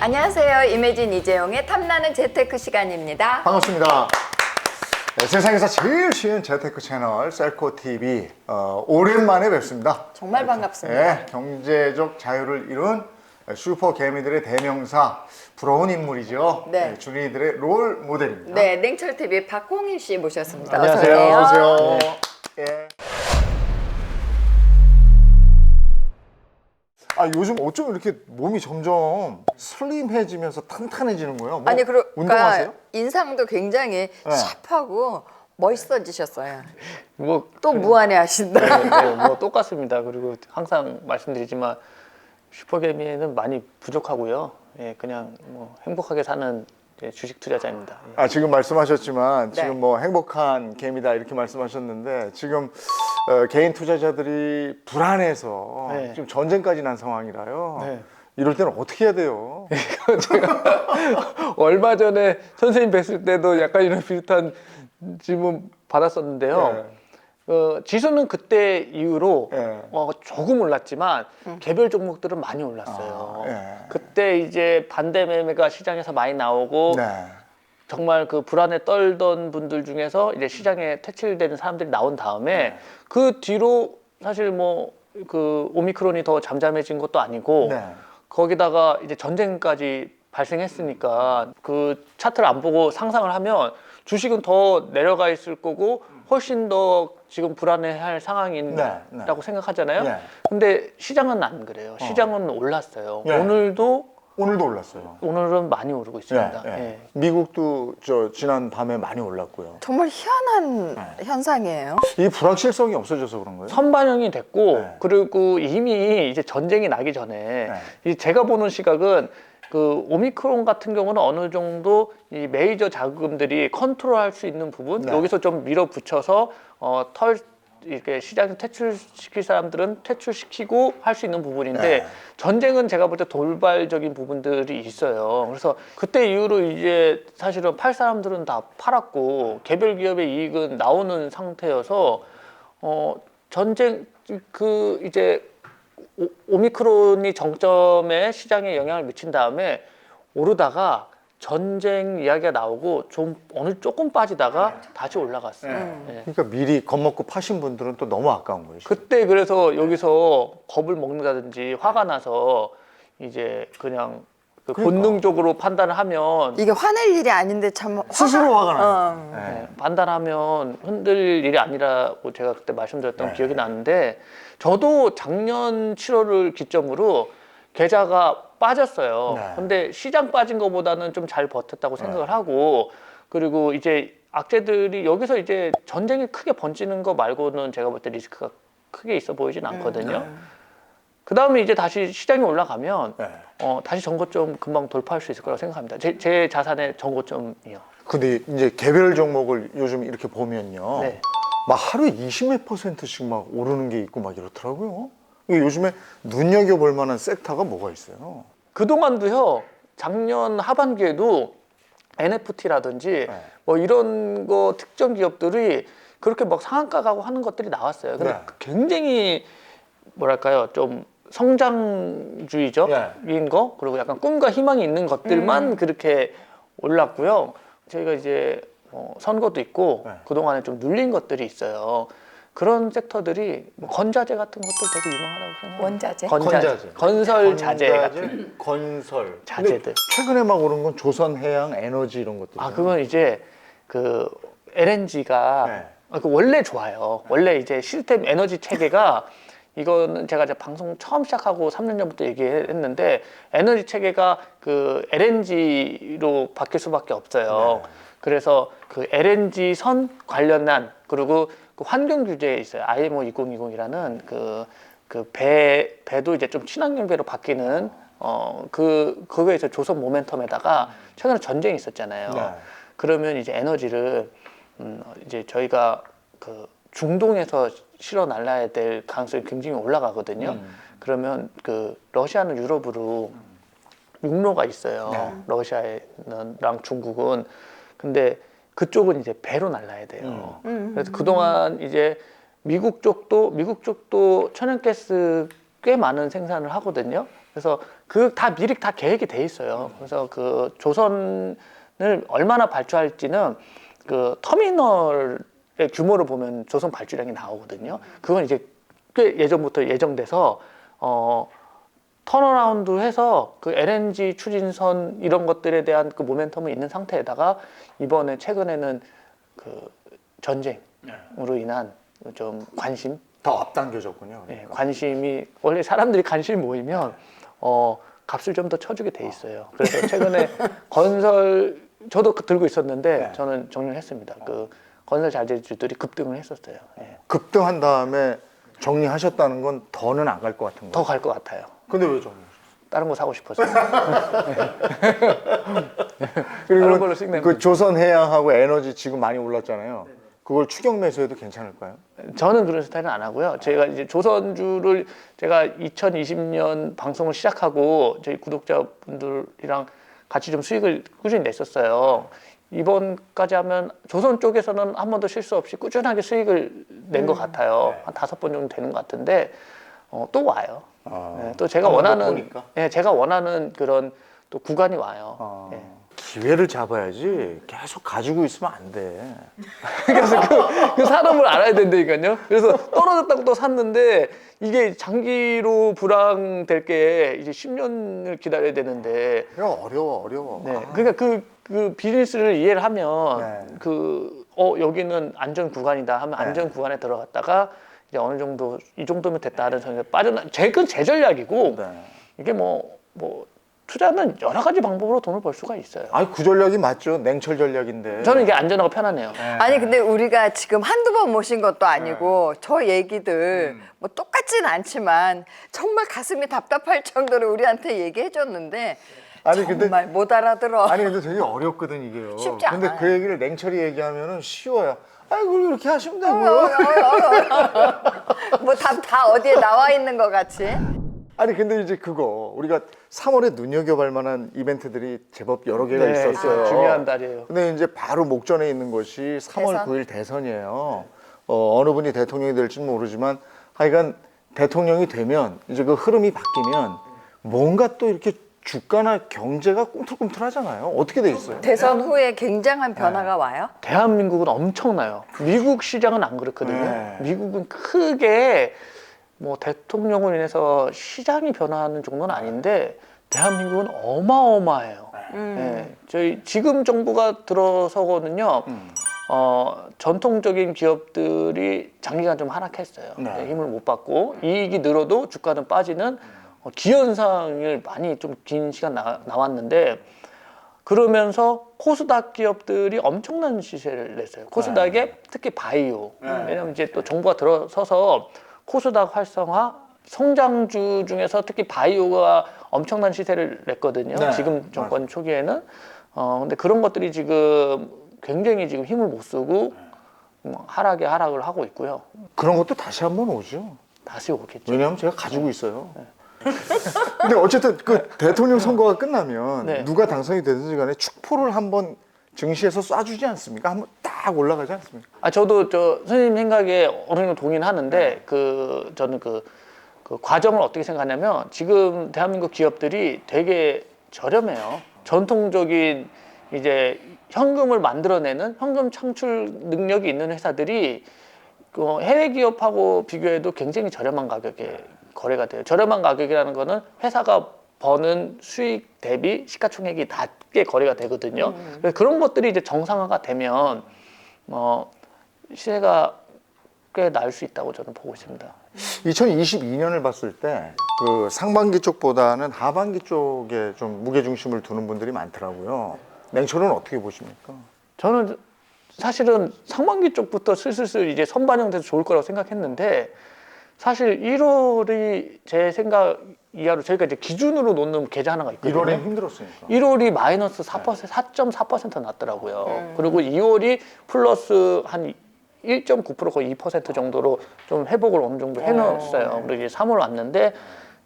안녕하세요. 이매진 이재용의 탐나는 재테크 시간입니다. 반갑습니다. 네, 세상에서 제일 쉬운 재테크 채널 셀코TV 오랜만에 뵙습니다. 정말 반갑습니다. 네, 경제적 자유를 이룬 슈퍼 개미들의 대명사, 부러운 인물이죠. 네. 준이들의 롤 모델입니다. 네, 냉철TV 박홍일 씨 모셨습니다. 안녕하세요. 어서 오세요. 어서오세요. 예. 요즘 어쩜 이렇게 몸이 점점 슬림해지면서 탄탄해지는 거예요? 뭐 아니, 그러니까 운동하세요? 인상도 굉장히 네. 샵하고 멋있어지셨어요. 뭐, 또 무안해 하신다. 네, 뭐 똑같습니다. 그리고 항상 말씀드리지만 슈퍼개미에는 많이 부족하고요. 예, 그냥 뭐 행복하게 사는 주식 투자자입니다. 예. 지금 말씀하셨지만 네. 지금 뭐 행복한 개미다 이렇게 말씀하셨는데 지금 개인 투자자들이 불안해서 네. 지금 전쟁까지 난 상황이라요. 네. 이럴 때는 어떻게 해야 돼요? 얼마 전에 선생님 뵀을 때도 약간 이런 비슷한 질문 받았었는데요. 지수는 그때 이후로 네. 조금 올랐지만 개별 종목들은 많이 올랐어요. 네. 그때 이제 반대 매매가 시장에서 많이 나오고 네. 정말 그 불안에 떨던 분들 중에서 이제 시장에 퇴출되는 사람들이 나온 다음에 그 뒤로 사실 뭐 그 오미크론이 더 잠잠해진 것도 아니고 네. 거기다가 이제 전쟁까지 발생했으니까 그 차트를 안 보고 상상을 하면 주식은 더 내려가 있을 거고 훨씬 더 지금 불안해할 상황이라고 네. 생각하잖아요. 네. 근데 시장은 안 그래요. 시장은 올랐어요. 네. 오늘도 올랐어요. 오늘은 많이 오르고 있습니다. 네, 네. 예. 미국도 지난 밤에 많이 올랐고요. 정말 희한한 현상이에요. 이 불확실성이 없어져서 그런 거예요? 선반영이 됐고 네. 그리고 이미 이제 전쟁이 나기 전에 이 제가 보는 시각은 그 오미크론 같은 경우는 어느 정도 이 메이저 자금들이 컨트롤할 수 있는 부분 네. 여기서 좀 밀어붙여서 이렇게 시장에 퇴출시킬 사람들은 퇴출시키고 할 수 있는 부분인데 네. 전쟁은 제가 볼 때 돌발적인 부분들이 있어요. 그래서 그때 이후로 이제 사실은 팔 사람들은 다 팔았고 개별 기업의 이익은 나오는 상태여서 전쟁 그 이제 오미크론이 정점에 시장에 영향을 미친 다음에 오르다가 전쟁 이야기가 나오고 좀 조금 빠지다가 다시 올라갔어요. 예. 그러니까 미리 겁먹고 파신 분들은 또 너무 아까운 거예요. 그때 그래서 여기서 겁을 먹는다든지 화가 나서 이제 그냥 그 그러니까. 본능적으로 판단을 하면 이게 화낼 일이 아닌데 참 스스로 화가 나요. 네. 판단하면 흔들 일이 아니라고 제가 그때 말씀드렸던 네. 기억이 나는데 저도 작년 7월을 기점으로 계좌가 빠졌어요. 네. 근데 시장 빠진 것보다는 좀 잘 버텼다고 생각을 하고 그리고 이제 악재들이 여기서 이제 전쟁이 크게 번지는 거 말고는 제가 볼 때 리스크가 크게 있어 보이진 않거든요. 그 다음에 이제 다시 시장이 올라가면 네. 다시 전고점 금방 돌파할 수 있을 거라고 생각합니다. 제 자산의 전고점이요. 근데 이제 개별 종목을 요즘 이렇게 보면요. 네. 막 하루에 20몇 %씩 막 오르는 게 있고 막 이렇더라고요. 이게 요즘에 눈여겨볼 만한 섹터가 뭐가 있어요? 그동안도요, 작년 하반기에도 NFT라든지 뭐 이런 거 특정 기업들이 그렇게 막 상한가 가고 하는 것들이 나왔어요. 근데 네. 굉장히 뭐랄까요, 좀 성장주의적인 거, 그리고 약간 꿈과 희망이 있는 것들만 그렇게 올랐고요. 저희가 이제 선거도 있고 그동안에 좀 눌린 것들이 있어요. 그런 섹터들이 뭐 건자재 같은 것도 되게 유명하다고 생각해요. 원자재? 건자재. 건설 자재 같은 건설 자재들. 근데 최근에 막 오른 건 조선해양 에너지 이런 것들. 그건 이제 그 LNG가 원래 좋아요. 원래 이제 시스템 에너지 체계가 이거는 제가 이제 방송 처음 시작하고 3년 전부터 얘기했는데 에너지 체계가 그 LNG로 바뀔 수밖에 없어요. 그래서 그 LNG 선 관련한 그리고 그 환경 규제에 있어요. IMO 2020이라는 그 배도 이제 좀 친환경 배로 바뀌는 그거에 이제 조선 모멘텀에다가 최근에 전쟁이 있었잖아요. 그러면 이제 에너지를 이제 저희가 그 중동에서 실어 날라야 될 가능성이 굉장히 올라가거든요. 그러면 그 러시아는 유럽으로 육로가 있어요. 러시아랑 중국은. 근데 그쪽은 이제 배로 날라야 돼요. 그래서 그동안 이제 미국 쪽도 천연가스 꽤 많은 생산을 하거든요. 그래서 그 다 미리 다 계획이 돼 있어요. 그래서 그 조선을 얼마나 발주할지는 그 터미널의 규모를 보면 조선 발주량이 나오거든요. 그건 이제 꽤 예전부터 예정돼서 턴어라운드 해서 그 LNG 추진선 이런 것들에 대한 그 모멘텀이 있는 상태에다가 이번에 최근에는 그 전쟁으로 인한 좀 관심, 더 앞당겨졌군요. 네, 관심이 원래 사람들이 관심이 모이면 값을 좀 더 쳐주게 돼 있어요. 그래서 최근에 건설 저도 들고 있었는데 네. 저는 정리했습니다. 그 건설 자재주들이 급등을 했었어요. 예. 급등한 다음에 정리하셨다는 건 더는 안 갈 것 같은 더 거예요. 갈 것 같아요. 근데 왜 정리? 다른 거 사고 싶어서. 그리고 다른 걸로 씩 내면 그 조선해양하고 에너지 지금 많이 올랐잖아요. 그걸 추경 매수해도 괜찮을까요? 저는 그런 스타일은 안 하고요. 제가 이제 조선주를 제가 2020년 방송을 시작하고 저희 구독자분들이랑 같이 좀 수익을 꾸준히 냈었어요. 이번까지 하면 조선 쪽에서는 한 번도 실수 없이 꾸준하게 수익을 낸 것 같아요. 한 5번 정도 되는 것 같은데 또 와요. 네, 또 제가 한번더 원하는 보니까? 네, 제가 원하는 그런 또 구간이 와요. 네. 기회를 잡아야지 계속 가지고 있으면 안 돼. 그래서 그 사람을 알아야 된다니까요. 그래서 떨어졌다고 또 샀는데 이게 장기로 불황될 게 이제 10년을 기다려야 되는데. 그냥 어려워. 네. 그러니까 그 비즈니스를 이해를 하면 네. 여기는 안전 구간이다 하면 안전 구간에 들어갔다가 이제 어느 정도 이 정도면 됐다 하는 선에서 그건 제 전략이고 네. 이게 뭐 투자는 여러 가지 방법으로 돈을 벌 수가 있어요. 아니 그 전략이 맞죠. 냉철 전략인데. 저는 이게 안전하고 편하네요. 아니 근데 우리가 지금 한두 번 모신 것도 아니고 저 얘기들 뭐 똑같진 않지만 정말 가슴이 답답할 정도로 우리한테 얘기해 줬는데 아니, 근데- 정말 못 알아들어. 아니 근데 되게 어렵거든 이게요. 쉽지 근데 않아요. 그 얘기를 냉철히 얘기하면은 쉬워요. 아이고 이렇게 하시면 어, 되고요. 뭐 다 어디에 나와 있는 것 같이. 아니 근데 이제 그거 우리가 3월에 눈여겨볼 만한 이벤트들이 제법 여러 개가 네, 있었어요. 중요한 달이에요. 근데 이제 바로 목전에 있는 것이 3월 대선? 9일 대선이에요. 어느 분이 대통령이 될지는 모르지만 하여간 대통령이 되면 이제 그 흐름이 바뀌면 뭔가 또 이렇게 주가나 경제가 꿈틀꿈틀하잖아요. 어떻게 돼 있어요? 대선 후에 굉장한 변화가 와요. 대한민국은 엄청나요. 미국 시장은 안 그렇거든요. 네. 미국은 크게 뭐 대통령으로 인해서 시장이 변화하는 정도는 아닌데 대한민국은 어마어마해요. 네. 저희 지금 정부가 들어서거든요. 전통적인 기업들이 장기간 좀 하락했어요. 네. 힘을 못 받고 이익이 늘어도 주가는 빠지는 기현상을 많이 좀 긴 시간 나왔는데 그러면서 코스닥 기업들이 엄청난 시세를 냈어요. 코스닥에 특히 바이오. 왜냐면 이제 또 정부가 들어서서 코스닥 활성화, 성장주 중에서 특히 바이오가 엄청난 시세를 냈거든요. 네, 지금 정권 초기에는. 근데 그런 것들이 지금 굉장히 지금 힘을 못 쓰고 하락에 하락을 하고 있고요. 그런 것도 다시 한번 오죠. 다시 오겠죠. 왜냐하면 제가 가지고 있어요. 근데 어쨌든 그 대통령 선거가 끝나면 네. 누가 당선이 되든지 간에 축포를 한번 증시에서 쏴주지 않습니까? 한번 딱 올라가지 않습니까? 저도 선생님 생각에 어느 정도 동의는 하는데 저는 그 과정을 어떻게 생각하냐면 지금 대한민국 기업들이 되게 저렴해요. 전통적인 이제 현금을 만들어내는 현금 창출 능력이 있는 회사들이 해외 기업하고 비교해도 굉장히 저렴한 가격에 거래가 돼요. 저렴한 가격이라는 거는 회사가 버는 수익 대비 시가총액이 낮게 거래가 되거든요. 그래서 그런 것들이 이제 정상화가 되면 시세가 꽤 나을 수 있다고 저는 보고 있습니다. 2022년을 봤을 때 그 상반기 쪽보다는 하반기 쪽에 좀 무게 중심을 두는 분들이 많더라고요. 냉철은 어떻게 보십니까? 저는 사실은 상반기 쪽부터 슬슬 이제 선반영돼서 좋을 거라고 생각했는데 사실 1월이 제 생각 이하로 저희가 이제 기준으로 놓는 계좌 하나가 있거든요. 1월에 힘들었으니까. 1월이 마이너스 4.4% 났더라고요. 그리고 2월이 플러스 한 1.9% 거의 2% 정도로 좀 회복을 어느 정도 해놨어요. 그리고 이제 3월 왔는데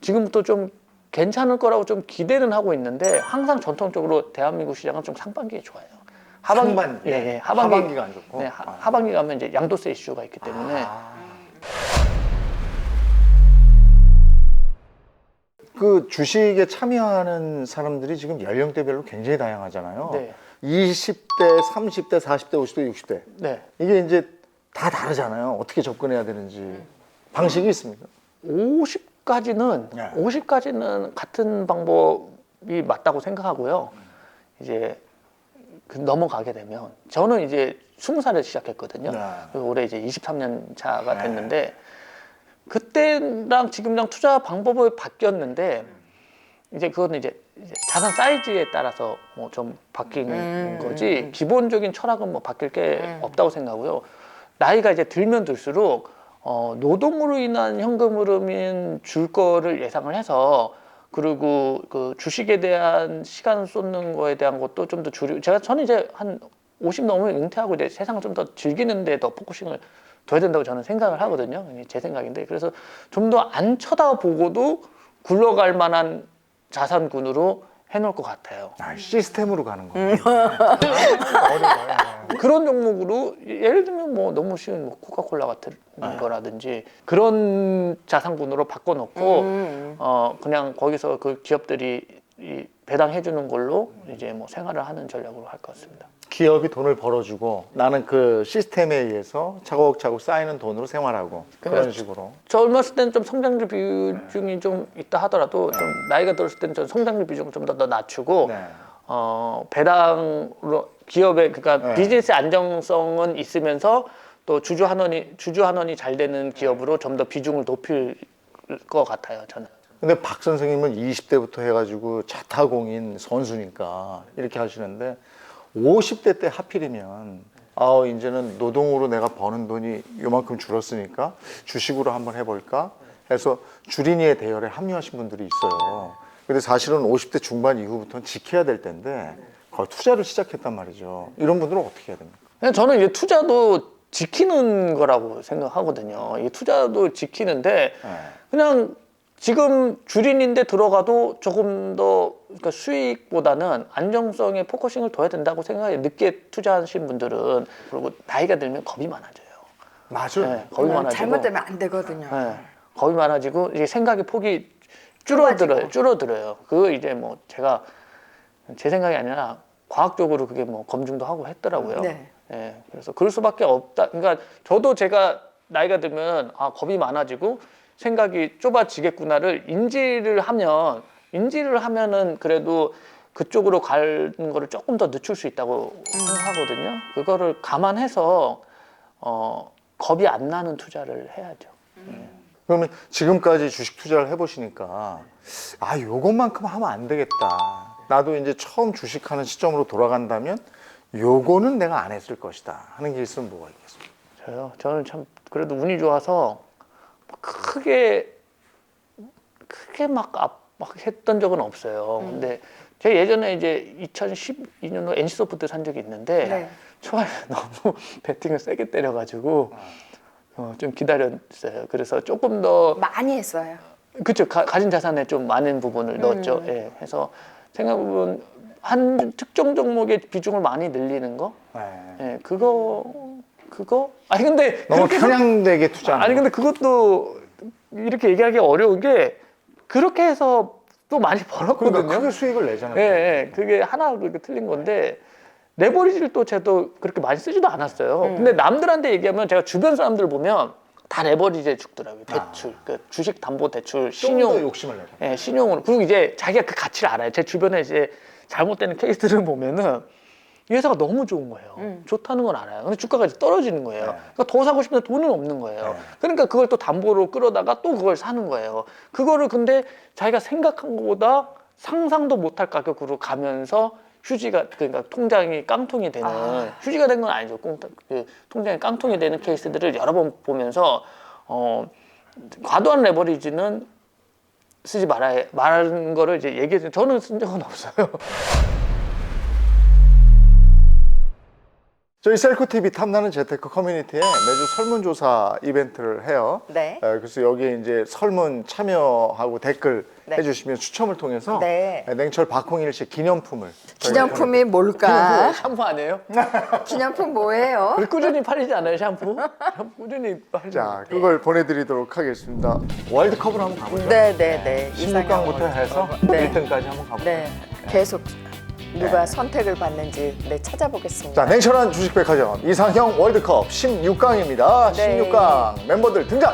지금부터 좀 괜찮을 거라고 좀 기대는 하고 있는데 항상 전통적으로 대한민국 시장은 좀 상반기에 좋아요. 상반기? 예, 하반기가 안 좋고? 네, 하반기 가면 이제 양도세 이슈가 있기 때문에 그 주식에 참여하는 사람들이 지금 연령대별로 굉장히 다양하잖아요. 네. 20대, 30대, 40대, 50대, 60대. 네. 이게 이제 다 다르잖아요. 어떻게 접근해야 되는지. 방식이 있습니까? 50까지는 네. 50까지는 같은 방법이 맞다고 생각하고요. 이제 넘어가게 되면 저는 이제 20살에 시작했거든요. 네. 그리고 올해 이제 23년 차가 네. 됐는데 그때랑 지금이랑 투자 방법이 바뀌었는데 이제 그거는 이제 자산 사이즈에 따라서 뭐 좀 바뀐 거지 기본적인 철학은 뭐 바뀔 게 없다고 생각하고요. 나이가 이제 들면 들수록 노동으로 인한 현금 흐름인 줄 거를 예상을 해서 그리고 그 주식에 대한 시간 쏟는 거에 대한 것도 좀 더 줄이고 저는 이제 한 50 넘으면 은퇴하고 이제 세상을 좀 더 즐기는 데 더 포커싱을 둬야 된다고 저는 생각을 하거든요. 이게 제 생각인데 그래서 좀 더 안 쳐다보고도 굴러갈 만한 자산군으로 해놓을 것 같아요. 시스템으로 가는 거예요. 그런 종목으로 예를 들면 뭐 너무 쉬운 뭐 코카콜라 같은 거라든지 그런 자산군으로 바꿔놓고 그냥 거기서 그 기업들이 이 배당해주는 걸로 이제 뭐 생활을 하는 전략으로 할 것 같습니다. 기업이 돈을 벌어주고 나는 그 시스템에 의해서 차곡차곡 쌓이는 돈으로 생활하고 그런 식으로. 젊었을 때는 좀 성장률 비중이 좀 있다 하더라도 좀 나이가 들었을 때는 좀 성장률 비중을 좀 더 낮추고 네. 배당으로 기업의 그러니까 네. 비즈니스 안정성은 있으면서 또 주주 환원이 잘 되는 기업으로 좀 더 비중을 높일 것 같아요. 저는. 근데 박 선생님은 20대부터 해가지고 자타공인 선수니까 이렇게 하시는데 50대 때 하필이면 이제는 노동으로 내가 버는 돈이 요만큼 줄었으니까 주식으로 한번 해볼까 해서 주린이의 대열에 합류하신 분들이 있어요. 근데 사실은 50대 중반 이후부터는 지켜야 될 텐데 거의 투자를 시작했단 말이죠. 이런 분들은 어떻게 해야 됩니까? 그냥 저는 이제 투자도 지키는 거라고 생각하거든요. 이 투자도 지키는데 네. 그냥 지금 주린인데 들어가도 조금 더 그러니까 수익보다는 안정성에 포커싱을 둬야 된다고 생각해요. 늦게 투자하신 분들은. 그리고 나이가 들면 겁이 많아져요. 맞아요. 네, 겁이 많아지고. 잘못되면 안 되거든요. 네, 겁이 많아지고 이게 생각의 폭이 좁아지고. 줄어들어요. 그거 이제 뭐 제가 제 생각이 아니라 과학적으로 그게 뭐 검증도 하고 했더라고요. 네. 예, 그래서 그럴 수밖에 없다. 그러니까 저도 제가 나이가 들면 겁이 많아지고 생각이 좁아지겠구나를 인지를 하면은 그래도 그쪽으로 가는 거를 조금 더 늦출 수 있다고 생각하거든요. 그거를 감안해서 겁이 안 나는 투자를 해야죠. 그러면 지금까지 주식 투자를 해보시니까 요것만큼 하면 안 되겠다. 나도 이제 처음 주식하는 시점으로 돌아간다면 요거는 내가 안 했을 것이다 하는 게 있으면 뭐가 있겠습니까? 저는 참 그래도 운이 좋아서 크게 막 했던 적은 없어요. 근데 제가 예전에 이제 2012년도 NC소프트 산 적이 있는데 네. 초반에 너무 배팅을 세게 때려가지고 좀 기다렸어요. 그래서 조금 더 많이 했어요. 그쵸 가진 자산에 좀 많은 부분을 넣었죠. 예, 해서 생각해보면 한 특정 종목의 비중을 많이 늘리는 거, 예, 그거 아니 근데 너무 그렇게 편향되게 투자하는 아니 근데 그것도 이렇게 얘기하기 어려운 게 그렇게 해서 또 많이 벌었거든요. 그러니까 크게 수익을 내잖아요. 예, 예, 그게 하나 그렇게 틀린 건데 레버리지를 또 저도 그렇게 많이 쓰지도 않았어요. 근데 남들한테 얘기하면 제가 주변 사람들 보면 다 레버리지에 죽더라고요. 대출, 그 주식 담보 대출, 좀 신용, 더 욕심을 내죠. 예, 신용으로. 그리고 이제 자기가 그 가치를 알아요. 제 주변에 이제 잘못되는 케이스를 보면은 이 회사가 너무 좋은 거예요. 좋다는 건 알아요. 근데 주가가 이제 떨어지는 거예요. 네. 그러니까 더 사고 싶은데 돈은 없는 거예요. 네. 그러니까 그걸 또 담보로 끌어다가 또 그걸 사는 거예요. 그거를 근데 자기가 생각한 것보다 상상도 못할 가격으로 가면서 휴지가 그러니까 통장이 깡통이 되는 휴지가 된 건 아니죠. 그 통장이 깡통이 되는 케이스들을 여러 번 보면서 과도한 레버리지는 쓰지 말라는 거를 이제 얘기해서 저는 쓴 적은 없어요. 저희 셀코TV 탐나는 재테크 커뮤니티에 매주 설문조사 이벤트를 해요. 네. 그래서 여기에 이제 설문 참여하고 댓글 네. 해주시면 추첨을 통해서 네. 냉철 박홍일씨 기념품을 기념품이 뭘까? 샴푸 아니에요? 기념품 뭐예요? 꾸준히 팔리지 않아요, 샴푸? 샴푸 꾸준히 팔리지 자, 않아요. 그걸 보내드리도록 하겠습니다. 월드컵으로 한번 가보죠. 네네네. 16강부터 해서 네. 1등까지 한번 가보죠. 네. 계속 누가 선택을 받는지 찾아보겠습니다. 자, 냉철한 주식백화점 이상형 월드컵 16강입니다. 네. 16강 멤버들 등장!